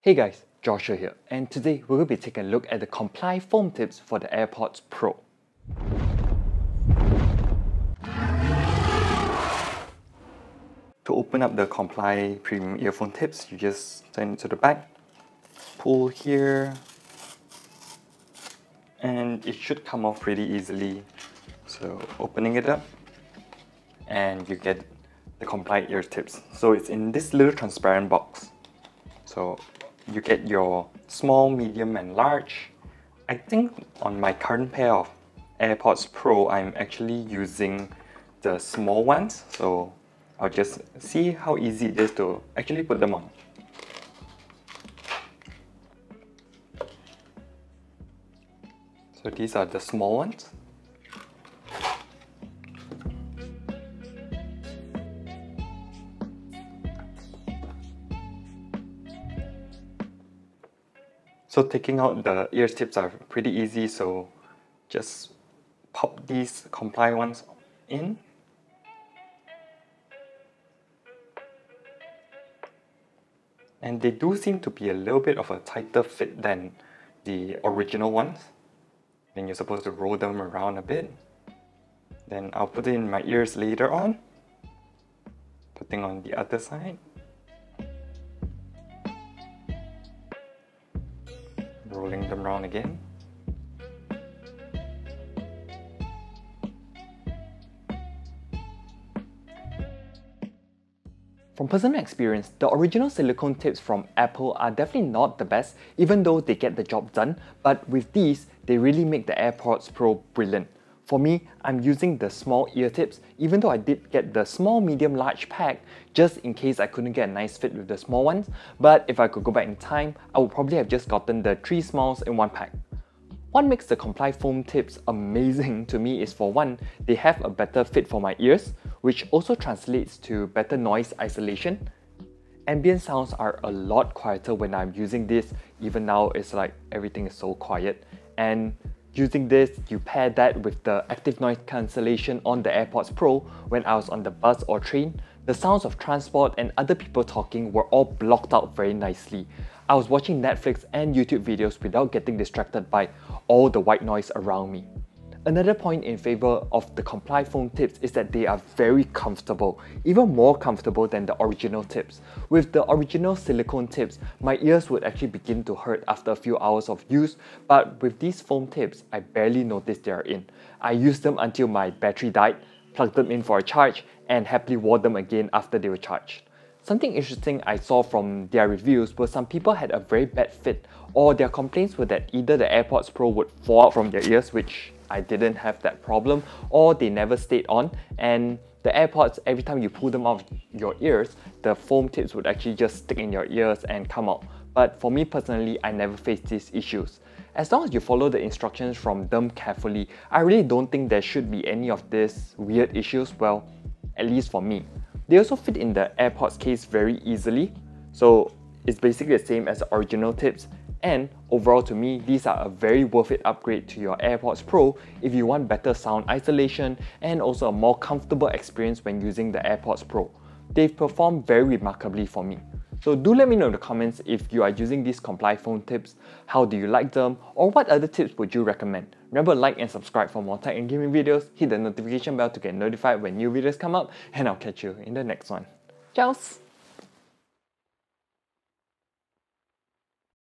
Hey guys, Joshua here, and today we will be taking a look at the Comply foam tips for the AirPods Pro. To open up the Comply premium earphone tips, you just turn it to the back, pull here, and it should come off pretty easily. So opening it up, and you get the Comply ear tips. So it's in this little transparent box. So you get your small, medium, and large. I think on my current pair of AirPods Pro, I'm actually using the small ones. So I'll just see how easy it is to actually put them on. So these are the small ones. So taking out the ear tips are pretty easy, so just pop these Comply ones in. And they do seem to be a little bit of a tighter fit than the original ones. Then you're supposed to roll them around a bit. Then I'll put it in my ears later on. Putting on the other side. Rolling them around again. From personal experience, the original silicone tips from Apple are definitely not the best, even though they get the job done, but with these, they really make the AirPods Pro brilliant. For me, I'm using the small ear tips, even though I did get the small, medium, large pack, just in case I couldn't get a nice fit with the small ones, but if I could go back in time, I would probably have just gotten the 3 smalls in one pack. What makes the Comply foam tips amazing to me is, for one, they have a better fit for my ears, which also translates to better noise isolation. Ambient sounds are a lot quieter when I'm using this. Even now, it's like everything is so quiet. And using this, you pair that with the active noise cancellation on the AirPods Pro. When I was on the bus or train, the sounds of transport and other people talking were all blocked out very nicely. I was watching Netflix and YouTube videos without getting distracted by all the white noise around me. Another point in favor of the Comply foam tips is that they are very comfortable, even more comfortable than the original tips. With the original silicone tips, my ears would actually begin to hurt after a few hours of use, but with these foam tips, I barely noticed they are in. I used them until my battery died, plugged them in for a charge, and happily wore them again after they were charged. Something interesting I saw from their reviews was some people had a very bad fit, or their complaints were that either the AirPods Pro would fall out from their ears, which I didn't have that problem, or they never stayed on, and the AirPods, every time you pull them out of your ears, the foam tips would actually just stick in your ears and come out. But for me personally, I never faced these issues. As long as you follow the instructions from them carefully, I really don't think there should be any of these weird issues, well, at least for me. They also fit in the AirPods case very easily, so it's basically the same as the original tips, and overall to me, these are a very worth it upgrade to your AirPods Pro if you want better sound isolation and also a more comfortable experience when using the AirPods Pro. They've performed very remarkably for me. So do let me know in the comments if you are using these Comply foam tips, how do you like them, or what other tips would you recommend? Remember to like and subscribe for more tech and gaming videos, hit the notification bell to get notified when new videos come up, and I'll catch you in the next one. Ciao!